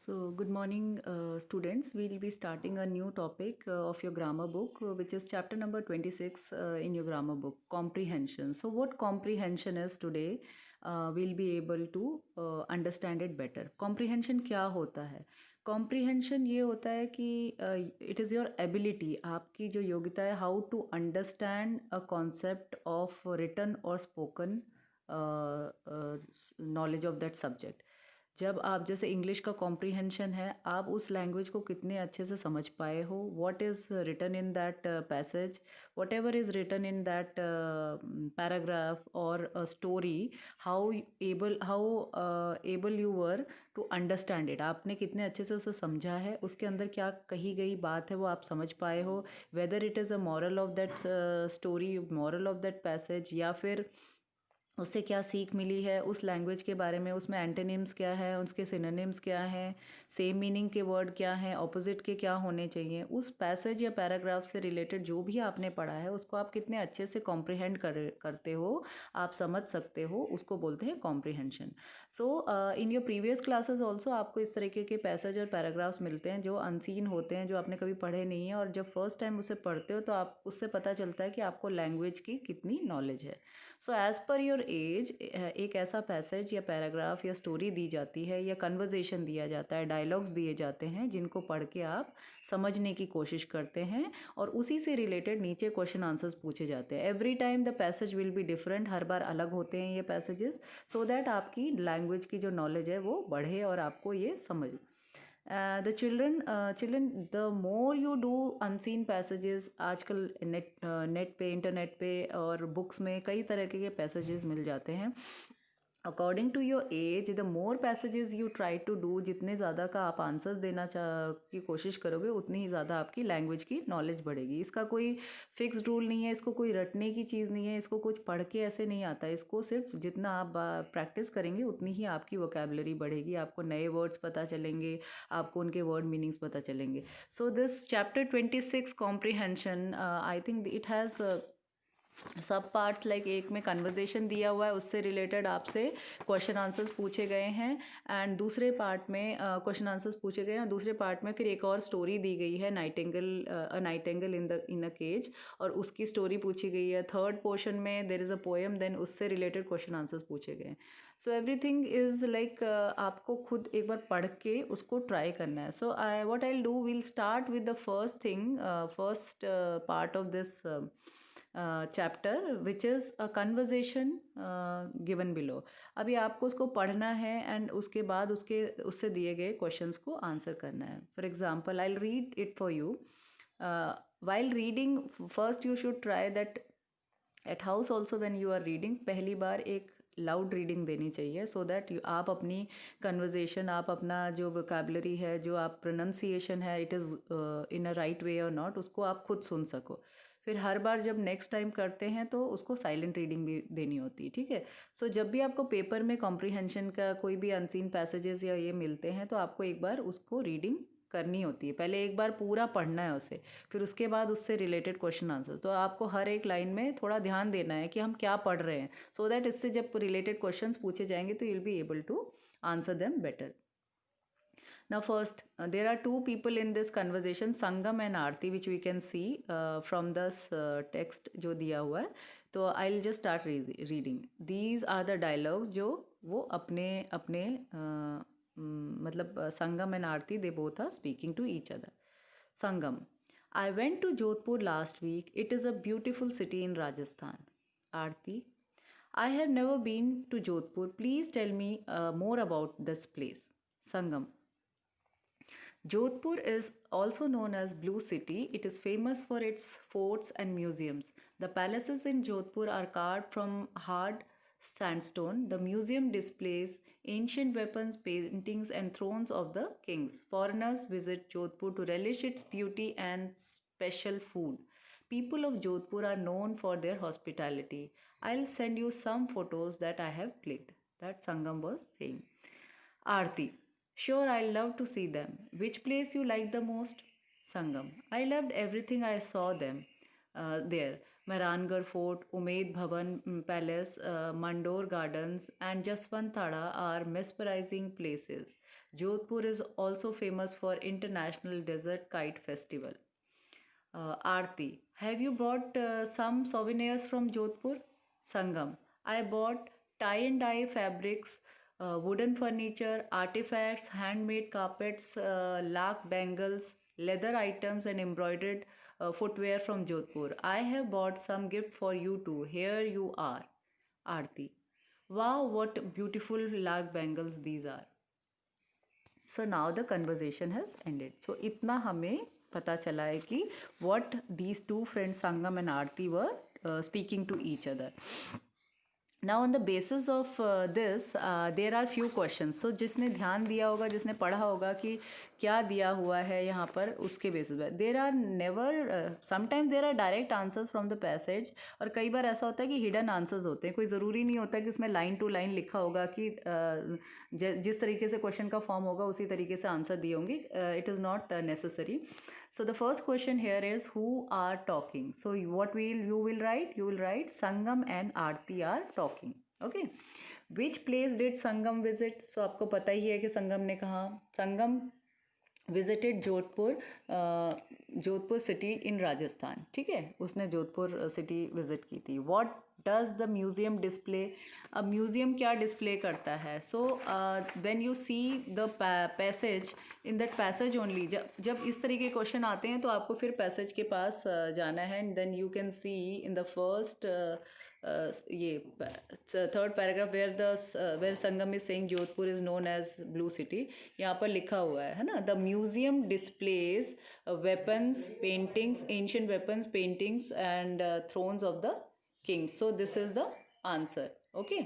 So, good morning, students. We'll be starting a new topic of your grammar book, which is chapter number 26 in your grammar book, comprehension. So, what comprehension is today, we'll be able to understand it better. Comprehension क्या होता है? Comprehension ये होता है कि it is your ability, आपकी जो योग्यता है, how to understand a concept of written or spoken knowledge of that subject. जब आप जैसे इंग्लिश का कॉम्प्रीहेंशन है, आप उस लैंग्वेज को कितने अच्छे से समझ पाए हो, what is written in that passage, whatever is written in that paragraph और story, how able you were to understand it, आपने कितने अच्छे से उसे समझा है, उसके अंदर क्या कही गई बात है वो आप समझ पाए हो, whether it is a moral of that story, moral of that passage, या फिर उससे क्या सीख मिली है उस लैंग्वेज के बारे में, उसमें एंटोनिम्स क्या है, उसके सिनोनिम्स क्या हैं, सेम मीनिंग के वर्ड क्या हैं, ऑपोजिट के क्या होने चाहिए, उस पैसेज या पैराग्राफ से रिलेटेड जो भी आपने पढ़ा है उसको आप कितने अच्छे से कॉम्प्रिहेंड करते हो, आप समझ सकते हो, उसको बोलते हैं comprehension. So in your previous classes also आपको इस तरीके के पैसेज और पैराग्राफ्स मिलते हैं जो अनसीन होते हैं, जो आपने कभी पढ़े नहीं है, और जब फर्स्ट टाइम उसे पढ़ते हो तो आप उससे पता चलता है कि आपको लैंग्वेज की कितनी नॉलेज है. So as per your age एक ऐसा पैसेज या पैराग्राफ या स्टोरी दी जाती है या कन्वर्जेशन दिया जाता है, डायलॉग्स दिए जाते हैं जिनको पढ़ के आप समझने की कोशिश करते हैं, और उसी से रिलेटेड नीचे क्वेश्चन आंसर्स पूछे जाते हैं. Every time the passage will be different, हर बार अलग होते हैं ये पैसेजेस, सो दैट आपकी लैंग्वेज की जो नॉलेज है वो बढ़े और आपको ये समझ. The children, the more you do unseen passages, आजकल नेट पे, इंटरनेट पे और बुक्स में कई तरह के पैसेजेस मिल जाते हैं. According to your age, the more passages you try to do, जितने ज़्यादा का आप आंसर्स देना की कोशिश करोगे उतनी ही ज़्यादा आपकी लैंग्वेज की नॉलेज बढ़ेगी. इसका कोई फिक्स्ड रूल नहीं है, इसको कोई रटने की चीज़ नहीं है, इसको कुछ पढ़ के ऐसे नहीं आता है, इसको सिर्फ जितना आप प्रैक्टिस करेंगे उतनी ही आपकी वोकेबलरी बढ़ेगी, आपको नए वर्ड्स पता चलेंगे, आपको उनके वर्ड मीनिंग्स पता चलेंगे. So this chapter 26 comprehension, I think it has सब पार्ट्स, लाइक एक में कन्वर्जेशन दिया हुआ है, उससे रिलेटेड आपसे क्वेश्चन आंसर्स पूछे गए हैं, एंड दूसरे पार्ट में क्वेश्चन आंसर्स पूछे गए हैं, और दूसरे पार्ट में फिर एक और स्टोरी दी गई है, नाइटिंगेल इन द केज, और उसकी स्टोरी पूछी गई है. थर्ड पोर्शन में there is a poem, then उससे रिलेटेड क्वेश्चन आंसर्स पूछे गए हैं. सो एवरीथिंग इज़ लाइक आपको खुद एक बार पढ़ के उसको ट्राई करना है. So I what I will do, will start with the first part of this chapter, which is a conversation given below. अभी आपको उसको पढ़ना है एंड उसके बाद उससे दिए गए क्वेश्चंस को आंसर करना है. For example, I will read it for you. While reading, first you should try that at house also when you are reading, पहली बार एक लाउड रीडिंग देनी चाहिए, सो दैट आप अपनी कन्वर्जेशन, आप अपना जो वोकेबलरी है, जो आप प्रोनाउंसिएशन है, it is in a right way और नॉट, उसको आप खुद सुन सको. फिर हर बार जब नेक्स्ट टाइम करते हैं तो उसको साइलेंट रीडिंग भी देनी होती है, ठीक है. सो जब भी आपको पेपर में कॉम्प्रीहेंशन का कोई भी अनसीन पैसेजेस या ये मिलते हैं तो आपको एक बार उसको रीडिंग करनी होती है, पहले एक बार पूरा पढ़ना है उसे, फिर उसके बाद उससे रिलेटेड क्वेश्चन आंसर. तो आपको हर एक लाइन में थोड़ा ध्यान देना है कि हम क्या पढ़ रहे हैं, सो दैट इससे जब रिलेटेड क्वेश्चंस पूछे जाएंगे तो you will be able to answer them better. Now first, there are two people in this conversation, Sangam and Aarti, which we can see from this text जो दिया हुआ है. तो I'll just start reading. These are the dialogues जो वो अपने अपने मतलब Sangam and Aarti, they both are speaking to each other. Sangam: I went to Jodhpur last week. It is a beautiful city in Rajasthan. Aarti: I have never been to Jodhpur. Please tell me more about this place. Sangam: Jodhpur is also known as Blue City. It is famous for its forts and museums. The palaces in Jodhpur are carved from hard sandstone. The museum displays ancient weapons, paintings, and thrones of the kings. Foreigners visit Jodhpur to relish its beauty and special food. People of Jodhpur are known for their hospitality. I'll send you some photos that I have clicked. That Sangam was saying. Aarti: Sure, I love to see them. Which place you like the most? Sangam: I loved everything I saw there. Mehrangarh Fort, Umaid Bhavan Palace, Mandor Gardens, and Jaswant Thada are mesmerizing places. Jodhpur is also famous for International Desert Kite Festival. Aarti, have you bought some souvenirs from Jodhpur? Sangam, I bought tie and dye fabrics, wooden furniture, artifacts, handmade carpets, lakh bangles, leather items, and embroidered footwear from Jodhpur. I have bought some gift for you too. Here you are. Aarti, wow, what beautiful lakh bangles these are. So now the conversation has ended. So इतना हमें पता चला है कि what these two friends Sangam and Aarti were speaking to each other. Now on the basis of this there are few questions. So जिसने ध्यान दिया होगा, जिसने पढ़ा होगा कि क्या दिया हुआ है यहाँ पर, उसके बेसिस पे there are never sometimes there are direct answers from the passage, और कई बार ऐसा होता है कि हिडन आंसर्स होते हैं. कोई ज़रूरी नहीं होता कि उसमें लाइन टू लाइन लिखा होगा कि जिस तरीके से क्वेश्चन का फॉर्म होगा उसी तरीके से आंसर दिए होंगे. It is not necessary. So the first question here is who are talking. So what you will write Sangam and Aarti are talking. Okay. Which place did Sangam visit? So आपको पता ही है कि संगम ने कहा. संगम visited Jodhpur city in Rajasthan. ठीक है, उसने Jodhpur city visit की थी. What does the museum display? अब म्यूज़ियम क्या डिस्प्ले करता है? So when you see the passage, in that passage only, जब इस तरीके के क्वेश्चन आते हैं तो आपको फिर पैसेज के पास जाना है. And then you can see in the first ये third paragraph where Sangam is saying Jodhpur is known as blue city. यहाँ पर लिखा हुआ है ना, the museum displays weapons, paintings, ancient weapons, paintings and thrones of the kings. So this is the answer. Okay.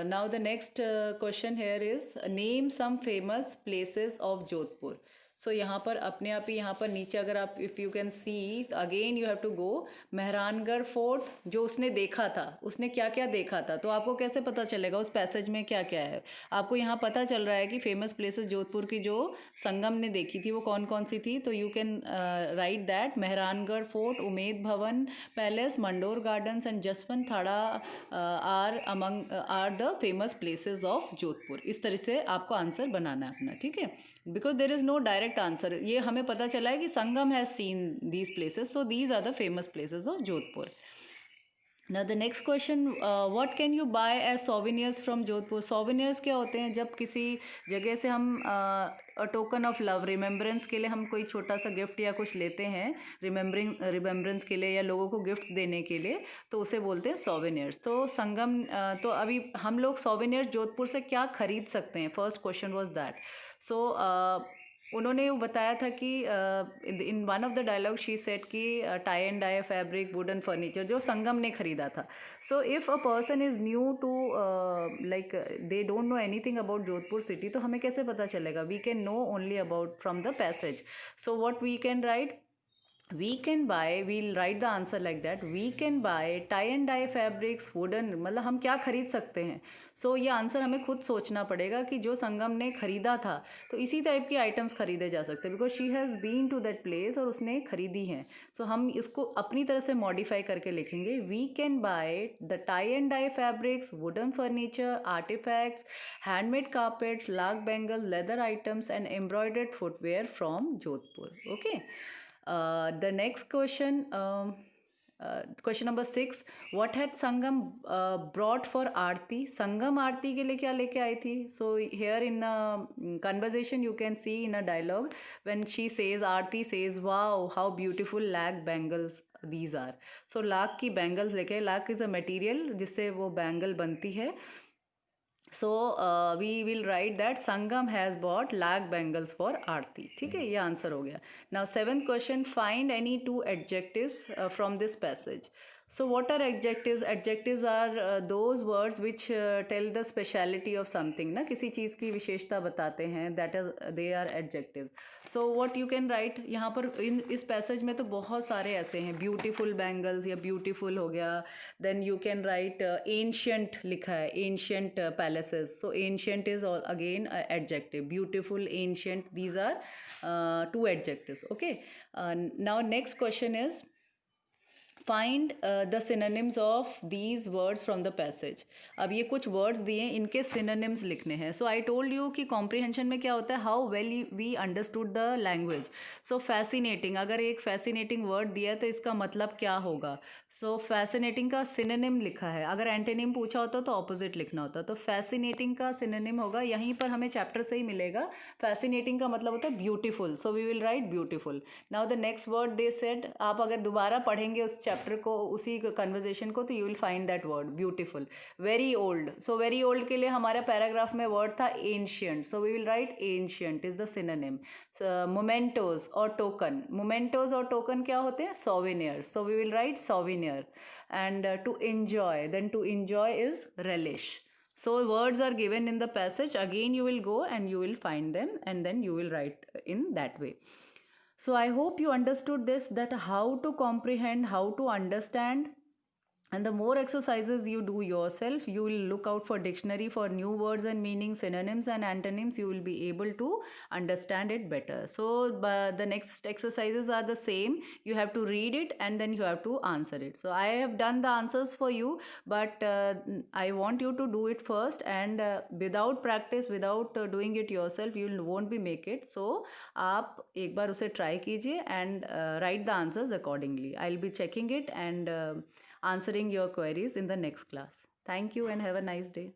Now the next question here is name some famous places of Jodhpur. सो यहाँ पर अपने आप ही यहाँ पर नीचे अगर आप if you can see again you have to go Mehrangarh fort. जो उसने देखा था, उसने क्या क्या देखा था, तो आपको कैसे पता चलेगा उस पैसेज में क्या क्या है. आपको यहाँ पता चल रहा है कि फेमस प्लेसेस जोधपुर की जो संगम ने देखी थी वो कौन कौन सी थी. तो you can write that Mehrangarh fort, Umaid Bhawan palace, Mandore gardens and Jaswant Thada are the famous places of Jodhpur. इस तरह से आपको आंसर बनाना है अपना. ठीक है, because there is no direct answer. ये हमें पता चला है कि Sangam has seen these places, so these are the famous places of Jodhpur. Now the next question, what can you buy as souvenirs from Jodhpur? souvenirs क्या होते हैं? जब किसी जगह से हम टोकन ऑफ लव, रिमेम्बरेंस के लिए हम कोई छोटा सा गिफ्ट या कुछ लेते हैं रिमेम्बरेंस के लिए या लोगों को गिफ्ट्स देने के लिए, तो उसे बोलते हैं सोवेनियर्स. तो संगम तो अभी हम लोग सोवेनियर्स जोधपुर से क्या खरीद सकते हैं? First question was that. So उन्होंने बताया था कि in one of the dialogue she said कि tie and dye fabric, wooden furniture जो संगम ने खरीदा था. So if a person is new to like they don't know anything about Jodhpur city, तो हमें कैसे पता चलेगा? We can know only about from the passage. So what we can write, we can buy, we'll write the answer like that, we can buy tie and dye fabrics, wooden, मतलब हम क्या खरीद सकते हैं. सो ये आंसर हमें खुद सोचना पड़ेगा कि जो संगम ने खरीदा था तो इसी टाइप के आइटम्स खरीदे जा सकते हैं, because she has been to that place और उसने खरीदी हैं. सो हम इसको अपनी तरह से मॉडिफाई करके लिखेंगे. We can buy the tie and dye fabrics, wooden furniture, artefacts, handmade carpets, lac bangle, leather items and embroidered footwear from Jodhpur. Okay. The next question, question number 6, what had Sangam brought for Aarti? Sangam आरती के लिए क्या लेके आई थी? So here in a conversation you can see in a dialogue when she says, Aarti says, wow how beautiful lakh bangles these are. So lakh की bangles लेके, lakh is a material जिससे वो bangle बनती है. So we will write that Sangam has bought lac bangles for Aarti. ठीक है, ये answer हो गया. Now seventh question, find any two adjectives from this passage. So what are adjectives? Adjectives are those words which tell the speciality of something. ना किसी चीज़ की विशेषता बताते हैं. That is, they are adjectives. So what you can write यहाँ पर इस passage में तो बहुत सारे ऐसे हैं. Beautiful bangles या beautiful हो गया. Then you can write ancient लिखा है, ancient palaces. So ancient is again adjective. Beautiful, ancient, these are two adjectives. Okay. Now next question is, find the synonyms of these words from the passage. अब ये कुछ words दिए, इनके synonyms लिखने हैं। So I told you कि comprehension में क्या होता है, how well we understood the language. So fascinating, अगर एक फैसिनेटिंग वर्ड दिया है तो इसका मतलब क्या होगा। सो फैसिनेटिंग का सिनोनिम लिखा है, अगर एंटोनिम पूछा होता तो ऑपोजिट लिखना होता। तो फैसिनेटिंग का सिनोनिम होगा, यहीं पर हमें चैप्टर से ही मिलेगा। फैसिनेटिंग का मतलब होता है beautiful, so we will write beautiful. Now the next word they said, आप अगर दोबारा पढ़ेंगे उस चैप्टर को, उसी कन्वर्जेशन को, तो you will find that word beautiful. Very old, so very old के लिए हमारे पैराग्राफ में वर्ड था ancient, so we will write ancient is the synonym. Mementos और टोकन, मोमेंटोज और टोकन क्या होते हैं, souvenir, so we will write souvenir. And to enjoy, then to enjoy is relish. So words are given in the passage, again you will go and you will find them and then you will write in that way. So I hope you understood this, that how to comprehend, how to understand. And the more exercises you do yourself, you will look out for dictionary for new words and meanings, synonyms and antonyms. You will be able to understand it better. So the next exercises are the same. You have to read it and then you have to answer it. So I have done the answers for you, but I want you to do it first, and without practice, without doing it yourself, you won't be make it. So आप एक बार उसे try कीजिए and write the answers accordingly. I'll be checking it and answering your queries in the next class. Thank you and have a nice day.